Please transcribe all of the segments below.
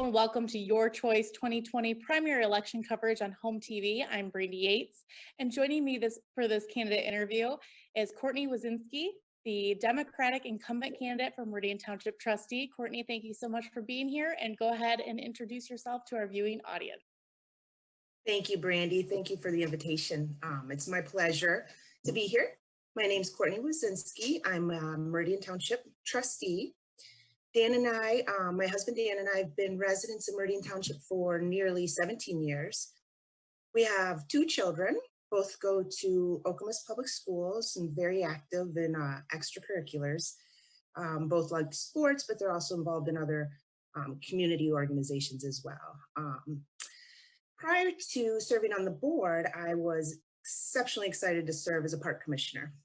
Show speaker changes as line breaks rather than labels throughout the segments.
and welcome to Your Choice 2020 Primary Election coverage on Home TV. I'm Brandy Yates, and joining me for this candidate interview is Courtney Wisinski, the Democratic incumbent candidate for Meridian Township Trustee. Courtney, thank you so much for being here, and go ahead and introduce yourself to our viewing audience.
Thank you, Brandy. Thank you for the invitation. It's my pleasure to be here. My name is Courtney Wisinski. I'm a Meridian Township Trustee. Dan and I, my husband Dan and I have been residents in Meridian Township for nearly 17 years. We have two children, both go to Okemos Public Schools and very active in extracurriculars. Both like sports, but they're also involved in other community organizations as well. Prior to serving on the board, I was exceptionally excited to serve as a park commissioner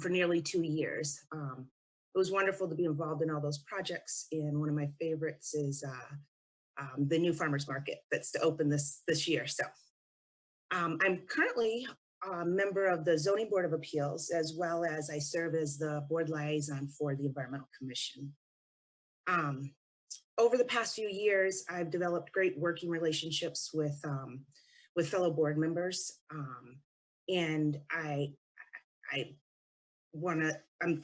for nearly 2 years. It was wonderful to be involved in all those projects, and one of my favorites is the new farmers market that's to open this year. So I'm currently a member of the Zoning Board of Appeals, as well as I serve as the board liaison for the Environmental Commission. Over the past few years, I've developed great working relationships with fellow board members, and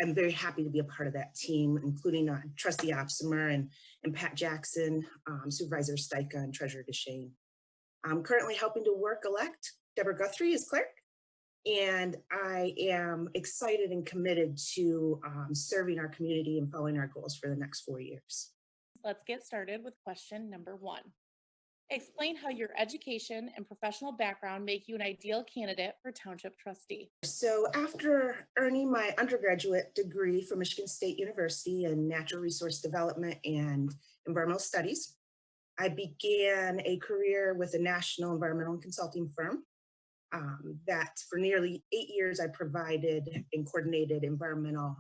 I'm very happy to be a part of that team, including Trustee Opsimer and Pat Jackson, Supervisor Steika, and Treasurer DeShane. I'm currently helping to elect Deborah Guthrie as clerk, and I am excited and committed to serving our community and following our goals for the next 4 years.
Let's get started with question number 1. Explain how your education and professional background make you an ideal candidate for Township Trustee.
So after earning my undergraduate degree from Michigan State University in Natural Resource Development and Environmental Studies, I began a career with a national environmental consulting firm that for nearly 8 years I provided and coordinated environmental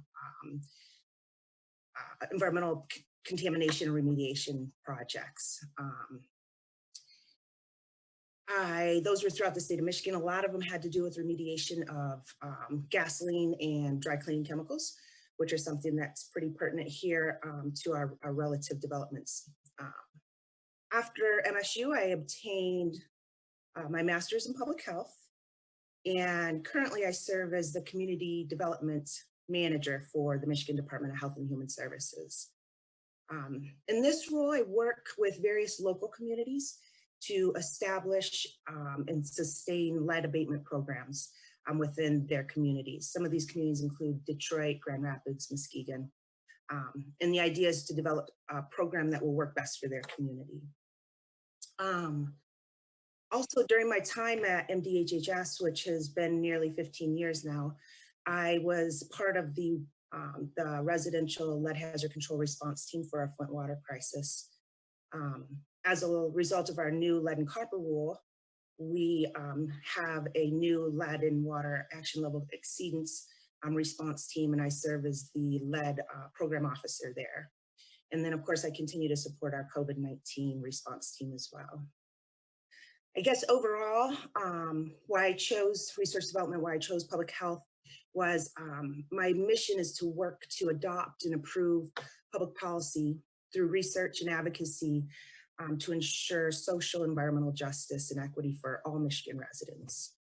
contamination remediation projects. Those were throughout the state of Michigan. A lot of them had to do with remediation of gasoline and dry cleaning chemicals, which are something that's pretty pertinent here to our relative developments. After MSU, I obtained my master's in public health, and currently I serve as the community development manager for the Michigan Department of Health and Human Services. In this role, I work with various local communities to establish and sustain lead abatement programs within their communities. Some of these communities include Detroit, Grand Rapids, Muskegon. And the idea is to develop a program that will work best for their community. Also, during my time at MDHHS, which has been nearly 15 years now, I was part of the residential lead hazard control response team for our Flint water crisis. As a result of our new lead and copper rule, we have a new lead and water action level exceedance response team, and I serve as the lead program officer there. And then, of course, I continue to support our COVID-19 response team as well. I guess overall, why I chose research development, why I chose public health, was my mission is to work to adopt and improve public policy through research and advocacy to ensure social, environmental justice and equity for all Michigan residents.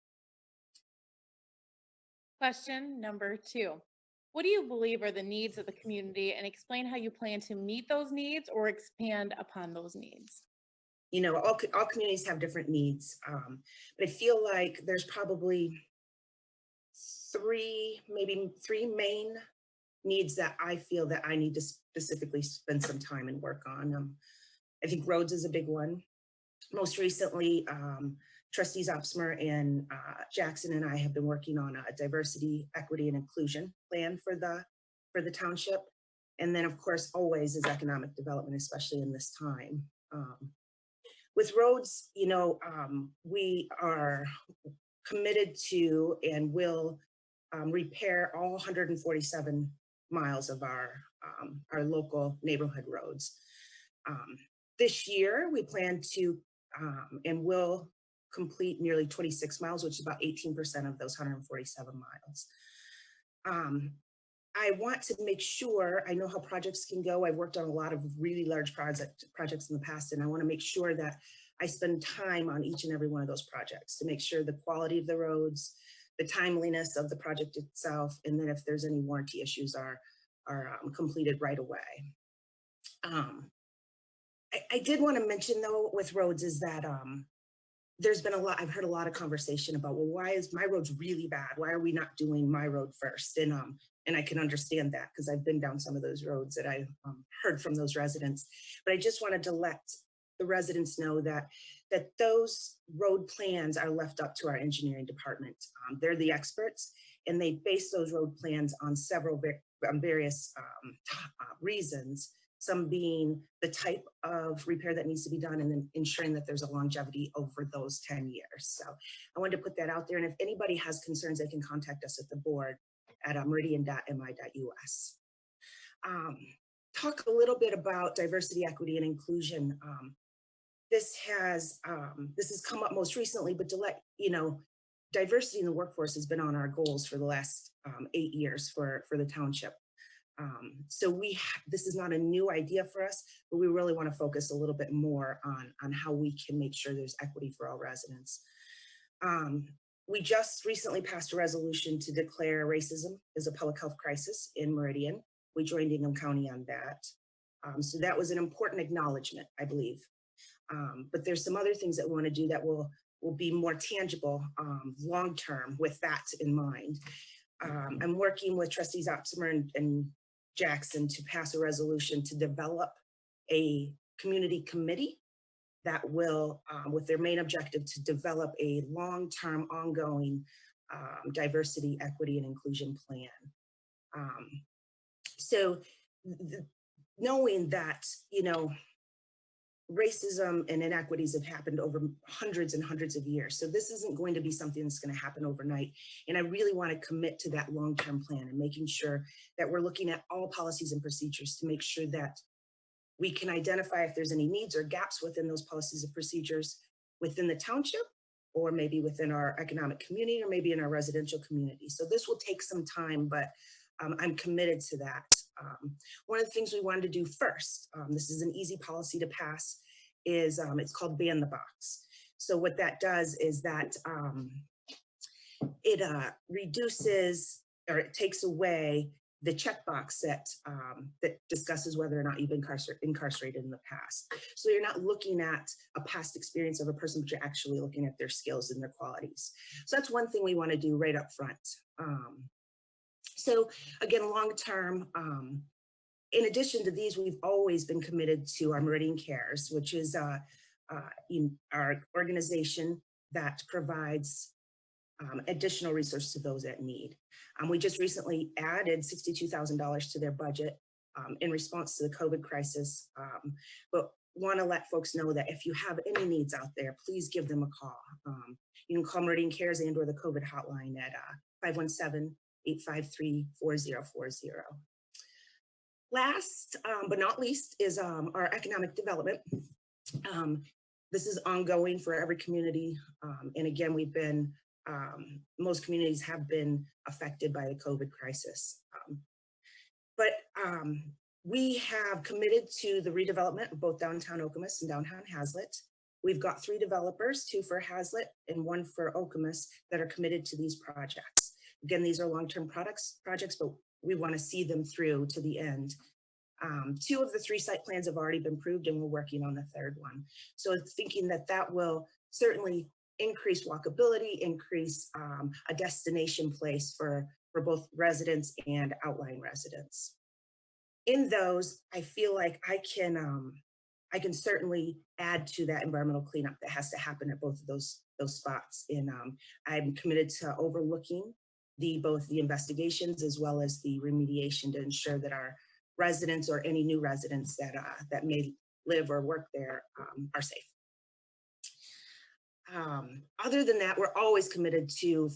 Question number 2. What do you believe are the needs of the community, and explain how you plan to meet those needs or expand upon those needs?
You know, all communities have different needs, but I feel like there's probably maybe three main needs that I feel that I need to specifically spend some time and work on. I think roads is a big one. Most recently, Trustees Opsimer and Jackson and I have been working on a diversity, equity, and inclusion plan for the township. And then, of course, always is economic development, especially in this time. With roads, you know, we are committed to and will repair all 147 miles of our local neighborhood roads. This year, we plan to and will complete nearly 26 miles, which is about 18% of those 147 miles. I want to make sure, I know how projects can go. I've worked on a lot of really large projects in the past, and I want to make sure that I spend time on each and every one of those projects to make sure the quality of the roads, the timeliness of the project itself, and then if there's any warranty issues are completed right away. I did want to mention though with roads is that there's been I've heard a lot of conversation about, well, why is my road's really bad? Why are we not doing my road first? And I can understand that because I've been down some of those roads that I heard from those residents. But I just wanted to let the residents know that those road plans are left up to our engineering department. They're the experts, and they base those road plans on several various reasons. Some being the type of repair that needs to be done, and then ensuring that there's a longevity over those 10 years. So I wanted to put that out there. And if anybody has concerns, they can contact us at the board at meridian.mi.us. Talk a little bit about diversity, equity, and inclusion. This has come up most recently, but to let you know, diversity in the workforce has been on our goals for the last 8 years for the township. So this is not a new idea for us, but we really want to focus a little bit more on how we can make sure there's equity for all residents. We just recently passed a resolution to declare racism as a public health crisis in Meridian. We joined Ingham County on that. So that was an important acknowledgement, I believe. But there's some other things that we want to do that will be more tangible long-term with that in mind. I'm working with trustees Opsimer and Jackson to pass a resolution to develop a community committee that will, with their main objective to develop a long-term ongoing diversity, equity, and inclusion plan. So knowing that, you know, racism and inequities have happened over hundreds and hundreds of years. So this isn't going to be something that's going to happen overnight. And I really want to commit to that long-term plan and making sure that we're looking at all policies and procedures to make sure that we can identify if there's any needs or gaps within those policies and procedures within the township, or maybe within our economic community, or maybe in our residential community. So this will take some time, but I'm committed to that. One of the things we wanted to do first, this is an easy policy to pass, is it's called Ban the Box. So what that does is that it reduces, or it takes away the checkbox that discusses whether or not you've been incarcerated in the past. So you're not looking at a past experience of a person, but you're actually looking at their skills and their qualities. So that's one thing we want to do right up front. So again, long-term, in addition to these, we've always been committed to our Meridian Cares, which is our organization that provides additional resources to those that need. We just recently added $62,000 to their budget in response to the COVID crisis, but want to let folks know that if you have any needs out there, please give them a call. You can call Meridian Cares and or the COVID hotline at 517-853-4040. Last but not least is our economic development. This is ongoing for every community. And again, we've been, most communities have been affected by the COVID crisis. But we have committed to the redevelopment of both downtown Okemos and downtown Hazlet. We've got 3 developers, 2 for Hazlet and 1 for Okemos, that are committed to these projects. Again, these are long-term projects, but we want to see them through to the end. 2 of the 3 site plans have already been approved, and we're working on the 3rd one. So thinking that that will certainly increase walkability, increase a destination place for both residents and outlying residents. In those, I feel like I can certainly add to that environmental cleanup that has to happen at both of those spots. And I'm committed to overlooking both the investigations as well as the remediation to ensure that our residents or any new residents that may live or work there are safe. Other than that, we're always committed to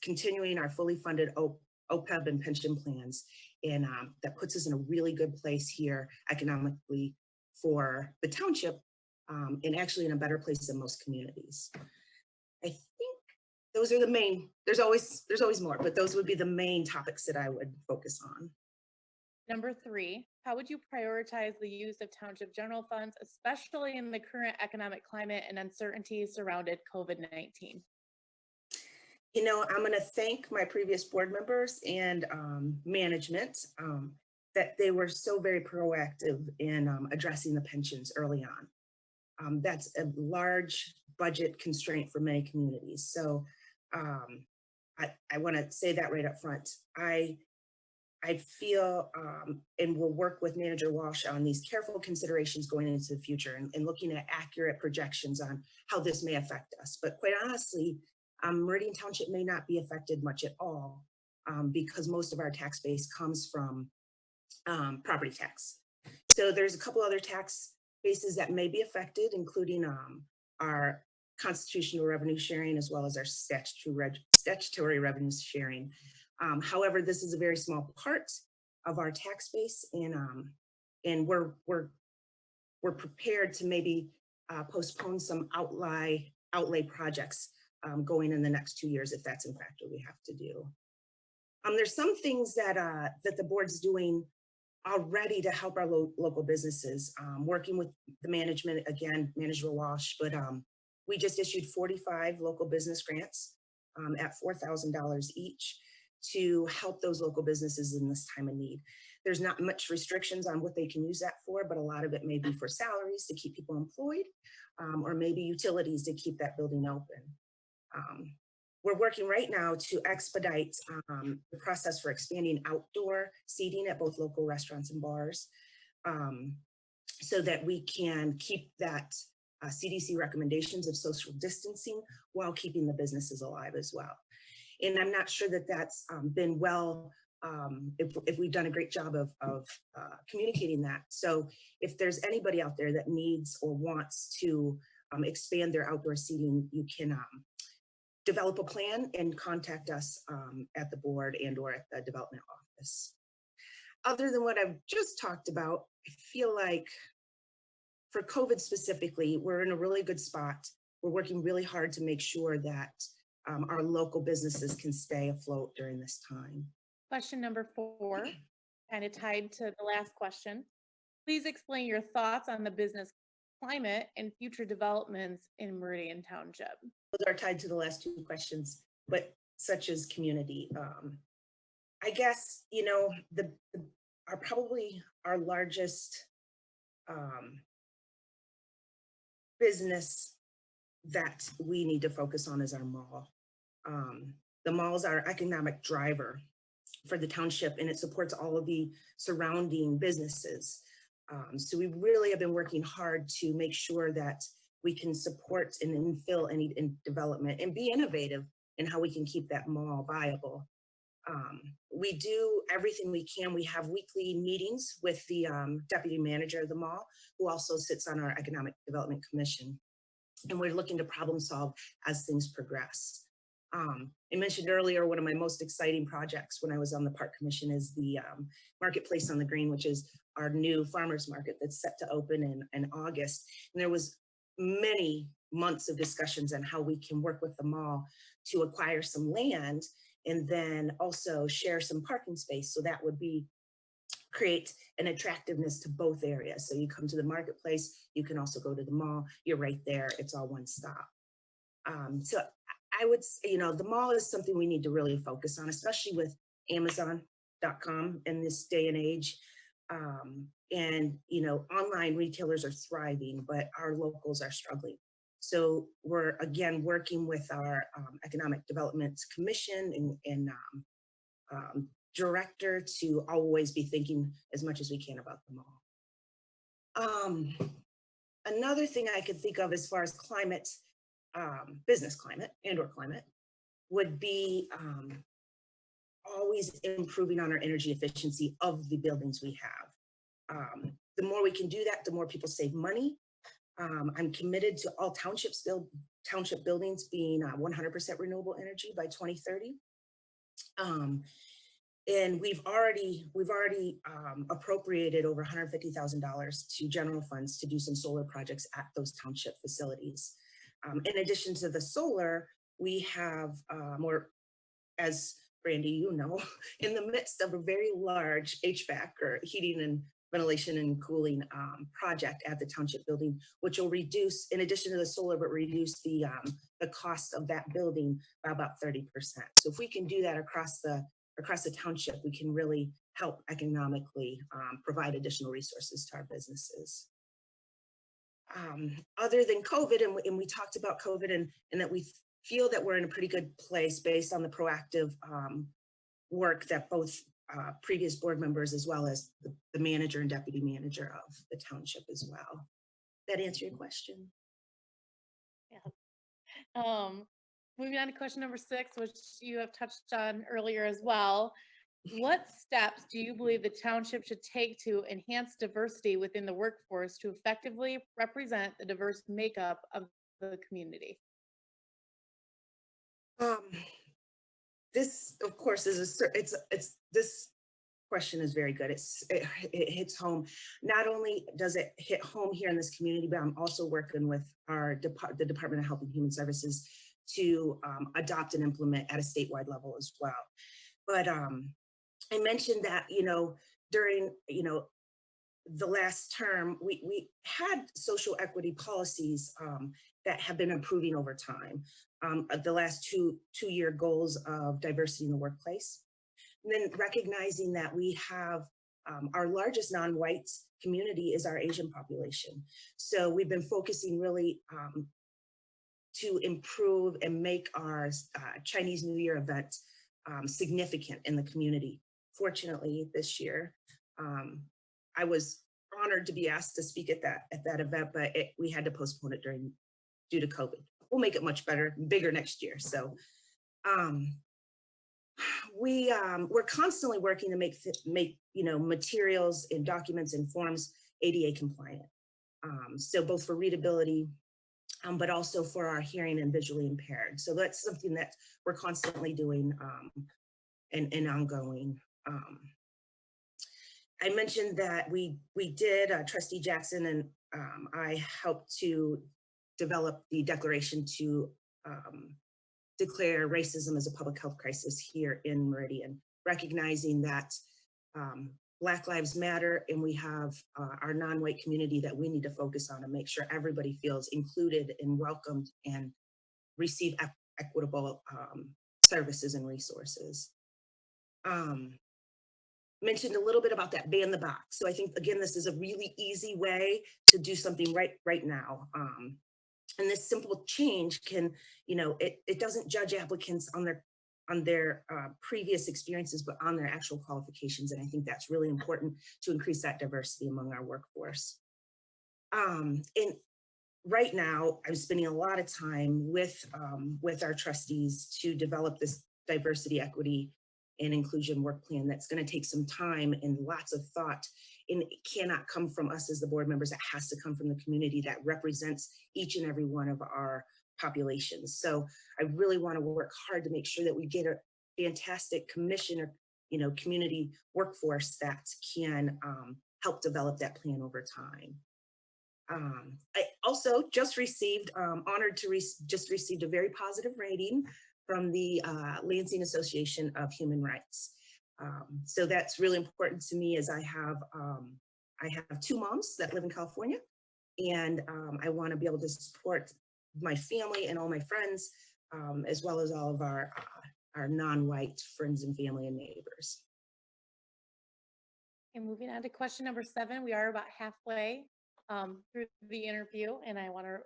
continuing our fully funded OPEB and pension plans, and that puts us in a really good place here economically for the township, and actually in a better place than most communities. I think those are the main, there's always more, but those would be the main topics that I would focus on.
Number 3, how would you prioritize the use of township general funds, especially in the current economic climate and uncertainty surrounded COVID-19?
You know, I'm going to thank my previous board members and management that they were so very proactive in addressing the pensions early on. That's a large budget constraint for many communities. So I want to say that right up front. I feel and will work with Manager Walsh on these careful considerations going into the future and looking at accurate projections on how this may affect us. But quite honestly, Meridian Township may not be affected much at all because most of our tax base comes from property tax. So there's a couple other tax bases that may be affected, including our constitutional revenue sharing as well as our statutory revenue sharing. However, this is a very small part of our tax base, and we're prepared to maybe postpone some outlay projects going in the next 2 years if that's in fact what we have to do. There's some things that that the board's doing already to help our local businesses, working with the management, again, Manager Walsh, but we just issued 45 local business grants at $4,000 each to help those local businesses in this time of need. There's not much restrictions on what they can use that for, but a lot of it may be for salaries to keep people employed, or maybe utilities to keep that building open. We're working right now to expedite the process for expanding outdoor seating at both local restaurants and bars so that we can keep that CDC recommendations of social distancing while keeping the businesses alive as well. And I'm not sure that that's been well, if we've done a great job of communicating that. So if there's anybody out there that needs or wants to expand their outdoor seating, you can develop a plan and contact us at the board and or at the development office. Other than what I've just talked about, I feel like for COVID specifically, we're in a really good spot. We're working really hard to make sure that our local businesses can stay afloat during this time.
Question number 4, kind of tied to the last question. Please explain your thoughts on the business climate and future developments in Meridian Township.
Those are tied to the last 2 questions, but such as community. I guess, you know, probably our largest business that we need to focus on is our mall. The mall is our economic driver for the township, and it supports all of the surrounding businesses. So we really have been working hard to make sure that we can support and infill any development and be innovative in how we can keep that mall viable. We do everything we can. We have weekly meetings with the deputy manager of the mall, who also sits on our Economic Development Commission. And we're looking to problem solve as things progress. I mentioned earlier, one of my most exciting projects when I was on the Park Commission is the Marketplace on the Green, which is our new farmers market that's set to open in August. And there was many months of discussions on how we can work with the mall to acquire some land and then also share some parking space. So that would create an attractiveness to both areas. So you come to the marketplace, you can also go to the mall, you're right there, it's all one stop. So I would say, you know, the mall is something we need to really focus on, especially with Amazon.com in this day and age. And, you know, online retailers are thriving, but our locals are struggling. So we're, again, working with our Economic Development Commission and director to always be thinking as much as we can about the mall. Another thing I could think of as far as climate, business climate and/or climate would be always improving on our energy efficiency of the buildings we have. The more we can do that, the more people save money. I'm committed to all township buildings being 100% renewable energy by 2030. And we've already appropriated over $150,000 to general funds to do some solar projects at those township facilities. In addition to the solar, we have more, as Brandy, you know, in the midst of a very large HVAC or heating and ventilation and cooling project at the township building, which will reduce, in addition to the solar, but reduce the cost of that building by about 30%. So if we can do that across the township, we can really help economically provide additional resources to our businesses. Other than COVID, and we talked about COVID and that we feel that we're in a pretty good place based on the proactive work that both previous board members as well as the manager and deputy manager of the township as well. That answer your question?
Yeah. Moving on to question number 6, which you have touched on earlier as well. What steps do you believe the township should take to enhance diversity within the workforce to effectively represent the diverse makeup of the community?
This, of course, is this question is very good. It hits home. Not only does it hit home here in this community, but I'm also working with the Department of Health and Human Services to adopt and implement at a statewide level as well. But I mentioned that, during, the last term, we had social equity policies that have been improving over time. The last two-year goals of diversity in the workplace. And then recognizing that we have our largest non-white community is our Asian population. So we've been focusing really to improve and make our Chinese New Year event significant in the community. Fortunately, this year, I was honored to be asked to speak at that event, but we had to postpone it due to COVID. We'll make it much bigger next year. So we're constantly working to make materials and documents and forms ADA compliant. So both for readability, but also for our hearing and visually impaired. So that's something that we're constantly doing and ongoing. I mentioned that we did, Trustee Jackson and I helped to develop the declaration to declare racism as a public health crisis here in Meridian, recognizing that Black Lives Matter, and we have our non-white community that we need to focus on and make sure everybody feels included and welcomed and receive equitable services and resources. Mentioned a little bit about that ban the box. So I think, again, this is a really easy way to do something right now. And this simple change can, it doesn't judge applicants on their previous experiences, but on their actual qualifications. And I think that's really important to increase that diversity among our workforce. And right now, I'm spending a lot of time with our trustees to develop this diversity, equity, and inclusion work plan that's going to take some time and lots of thought, and it cannot come from us as the board members. It has to come from the community that represents each and every one of our populations. So I really want to work hard to make sure that we get a fantastic commission or community workforce that can help develop that plan over time. I also just received, honored to just received a very positive rating from the Lansing Association of Human Rights. So that's really important to me, as I have 2 moms that live in California, and I want to be able to support my family and all my friends, as well as all of our non-white friends and family and neighbors.
And moving on to question number 7, we are about halfway through the interview, and I want to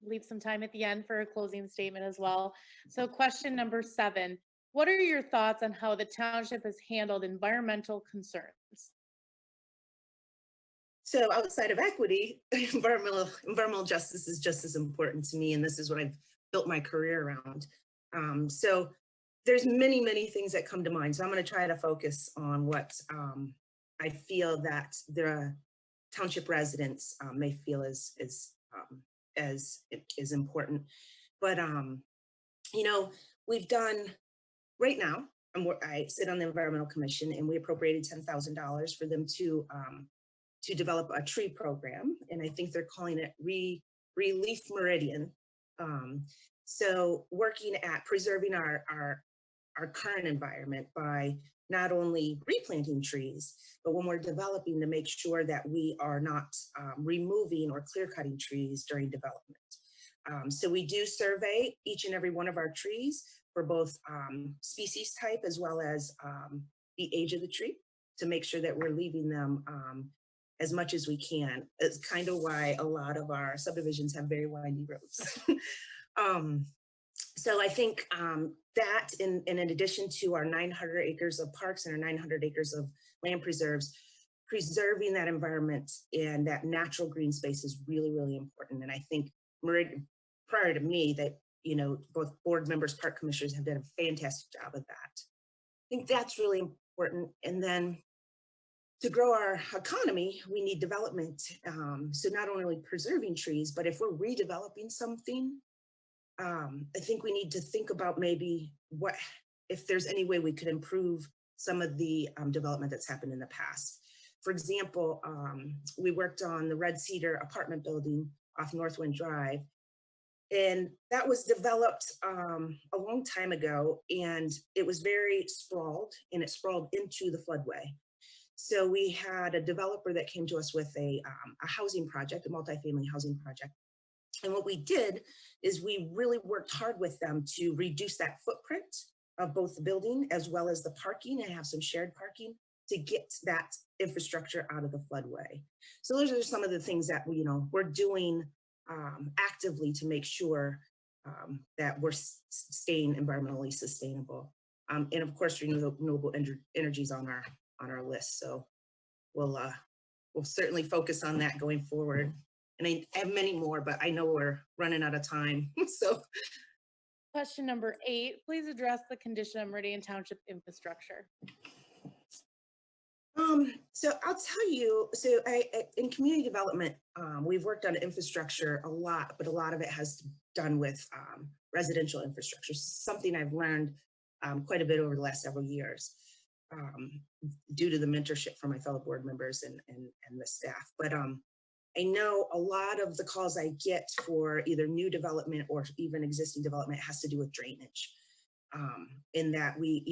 leave some time at the end for a closing statement as well. So question number 7, what are your thoughts on how the township has handled environmental concerns?
So outside of equity, environmental justice is just as important to me, and this is what I've built my career around. So there's many things that come to mind. So I'm going to try to focus on what I feel that the township residents may feel is important. But we've done, right now, I sit on the Environmental Commission, and we appropriated $10,000 for them to develop a tree program, and I think they're calling it Relief Meridian. So working at preserving our current environment by not only replanting trees, but when we're developing, to make sure that we are not removing or clear cutting trees during development. So we do survey each and every one of our trees for both species type as well as the age of the tree, to make sure that we're leaving them as much as we can. It's kind of why a lot of our subdivisions have very windy roads. So I think that in addition to our 900 acres of parks and our 900 acres of land preserves, preserving that environment and that natural green space is really, really important. And I think prior to me, that, you know, both board members, park commissioners have done a fantastic job of that. I think that's really important. And then to grow our economy, we need development. So not only preserving trees, but if we're redeveloping something, I think we need to think about maybe what, if there's any way we could improve some of the development that's happened in the past. For example, we worked on the Red Cedar apartment building off Northwind Drive, and that was developed a long time ago, and it was very sprawled, and it sprawled into the floodway. So we had a developer that came to us with a housing project, a multifamily housing project. And what we did is we really worked hard with them to reduce that footprint of both the building as well as the parking, and have some shared parking to get that infrastructure out of the floodway. So those are some of the things that we, we're doing actively to make sure that we're staying environmentally sustainable. And of course, renewable energy is on our list. So we'll certainly focus on that going forward. And I have many more, but I know we're running out of time. So
question number 8, please address the condition of Meridian Township infrastructure.
So I'll tell you, so in community development, we've worked on infrastructure a lot, but a lot of it has done with residential infrastructure, something I've learned quite a bit over the last several years due to the mentorship from my fellow board members and the staff. But I know a lot of the calls I get for either new development or even existing development has to do with drainage. In that we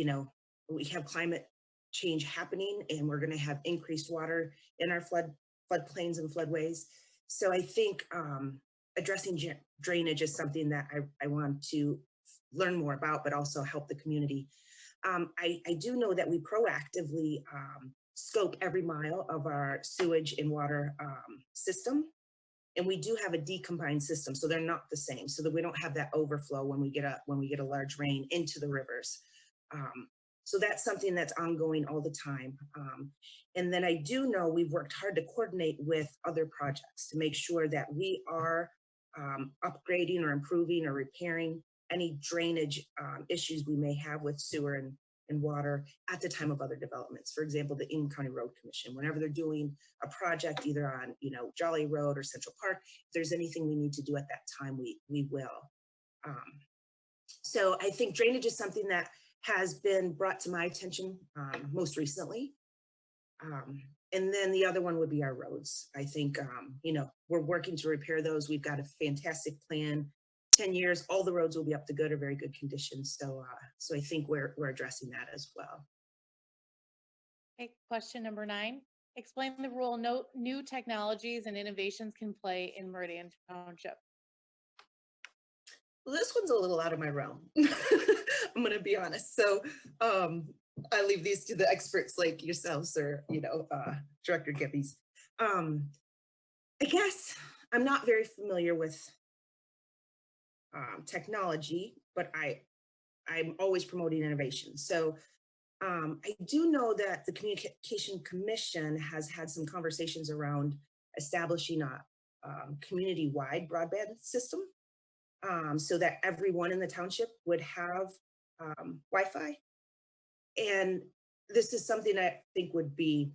have climate change happening, and we're going to have increased water in our floodplains and floodways. So I think addressing drainage is something that I want to learn more about, but also help the community. I do know that we proactively scope every mile of our sewage and water system. And we do have a decombined system, so they're not the same, so that we don't have that overflow when we get a large rain into the rivers. So that's something that's ongoing all the time. And then I do know we've worked hard to coordinate with other projects to make sure that we are upgrading or improving or repairing any drainage issues we may have with sewer and water at the time of other developments. For example, the Ingham County Road Commission, whenever they're doing a project either on Jolly Road or Central Park, if there's anything we need to do at that time, we will. So I think drainage is something that has been brought to my attention most recently. And then the other one would be our roads. I think we're working to repair those. We've got a fantastic plan. 10 years, all the roads will be up to good or very good condition. So I think we're addressing that as well.
Okay, question number 9. Explain the role new technologies and innovations can play in Meridian Township.
Well, this one's a little out of my realm. I'm going to be honest. So I leave these to the experts like yourselves or, Director Gibbies. I guess I'm not very familiar with technology, but I'm always promoting innovation. So I do know that the Communication Commission has had some conversations around establishing a community-wide broadband system so that everyone in the township would have Wi-Fi. And this is something I think would be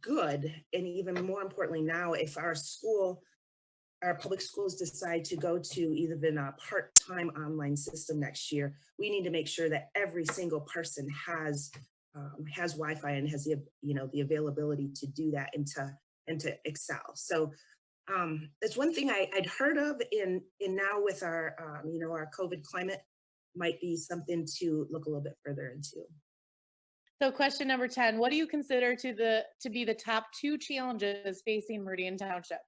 good. And even more importantly now, if our public schools decide to go to either a part-time online system next year, we need to make sure that every single person has Wi-Fi and has the availability to do that and to excel. So That's one thing I'd heard of in now with our, our COVID climate might be something to look a little bit further into.
So question number 10, what do you consider to be the top 2 challenges facing Meridian Township?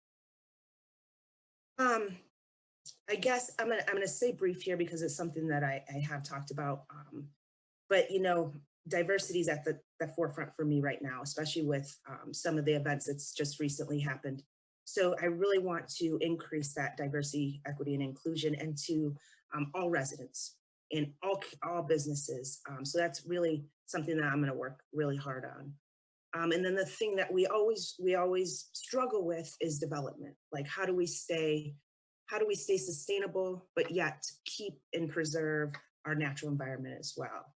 I guess I'm gonna say brief here because it's something that I have talked about. But diversity is at the forefront for me right now, especially with some of the events that's just recently happened. So I really want to increase that diversity, equity, and inclusion into all residents in all businesses. So that's really something that I'm going to work really hard on. And then the thing that we always struggle with is development. Like how do we stay sustainable, but yet keep and preserve our natural environment as well.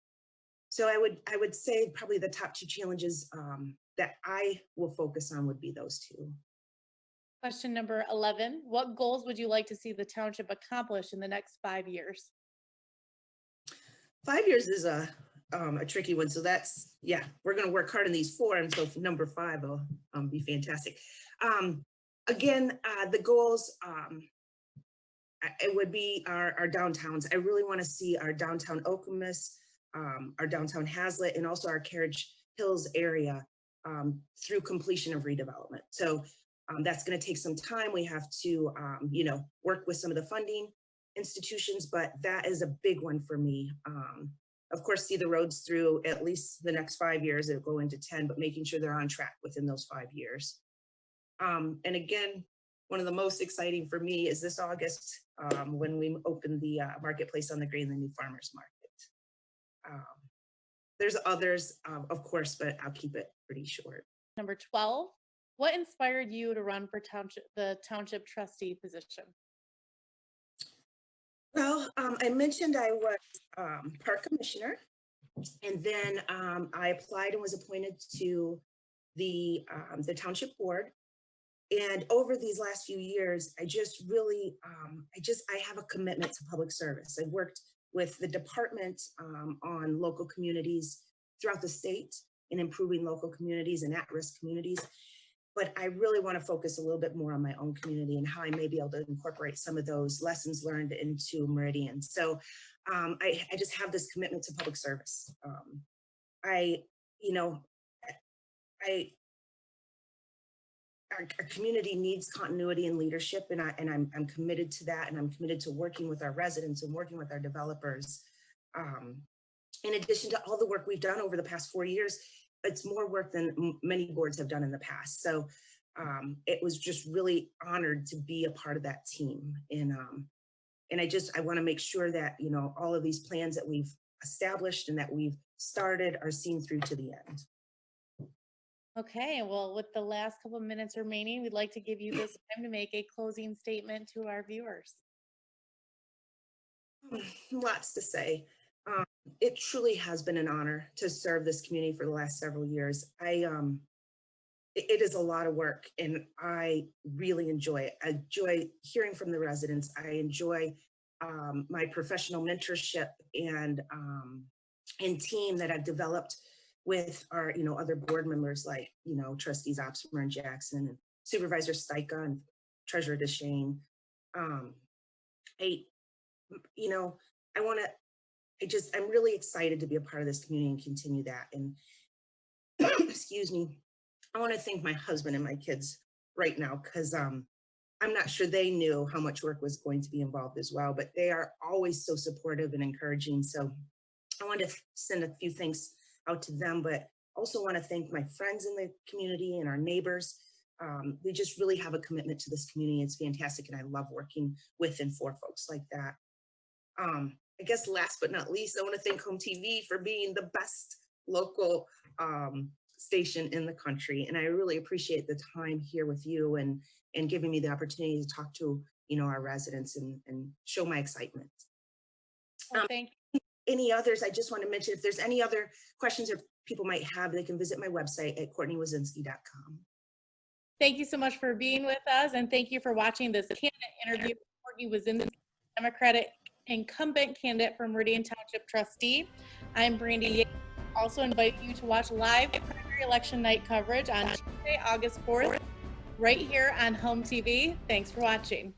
So I would say probably the top 2 challenges that I will focus on would be those 2.
Question number 11, what goals would you like to see the township accomplish in the next 5 years?
5 years is a tricky one. So that's, we're going to work hard on these 4. And so for number 5 will be fantastic. Again, the goals, it would be our downtowns. I really want to see our downtown Okemos, our downtown Hazlet, and also our Carriage Hills area through completion of redevelopment. So that's going to take some time. We have to, work with some of the funding institutions, but that is a big one for me. Of course, see the roads through at least the next 5 years. It'll go into 10, but making sure they're on track within those 5 years. And again, one of the most exciting for me is this August when we open the marketplace on the green, the new farmers market. There's others, of course, but I'll keep it pretty short.
Number 12, what inspired you to run for the township trustee position?
Well, I mentioned I was park commissioner, and then I applied and was appointed to the township board. And over these last few years, I just really, I have a commitment to public service. I've worked with the department on local communities throughout the state in improving local communities and at-risk communities. But I really want to focus a little bit more on my own community and how I may be able to incorporate some of those lessons learned into Meridian. So I just have this commitment to public service. Our community needs continuity and leadership, and I'm committed to that, and I'm committed to working with our residents and working with our developers. In addition to all the work we've done over the past 4 years, it's more work than many boards have done in the past. So it was just really honored to be a part of that team. And I want to make sure that, all of these plans that we've established and that we've started are seen through to the end.
Okay, well, with the last couple of minutes remaining, we'd like to give you this time to make a closing statement to our viewers.
Lots to say. It truly has been an honor to serve this community for the last several years. It is a lot of work, and I really enjoy it. I enjoy hearing from the residents. I enjoy my professional mentorship and team that I've developed with our, other board members like, trustees Opsmer and Jackson and Supervisor Stika and Treasurer DeShane. I'm really excited to be a part of this community and continue that. And excuse me, I want to thank my husband and my kids right now, because I'm not sure they knew how much work was going to be involved as well, but they are always so supportive and encouraging. So I want to send a few thanks out to them, but also want to thank my friends in the community and our neighbors. We just really have a commitment to this community. It's fantastic, and I love working with and for folks like that. I guess last but not least, I want to thank HOMTV for being the best local station in the country. And I really appreciate the time here with you and giving me the opportunity to talk to, our residents and show my excitement.
Well, thank
you. Any others, I just want to mention, if there's any other questions or people might have, they can visit my website at CourtneyWisinski.com.
Thank you so much for being with us, and thank you for watching this candidate interview with Courtney Wisinski, Democratic Incumbent candidate for Meridian Township Trustee. I'm Brandy Yates. Also invite you to watch live primary election night coverage on Tuesday, August 4th right here on Home TV. Thanks for watching.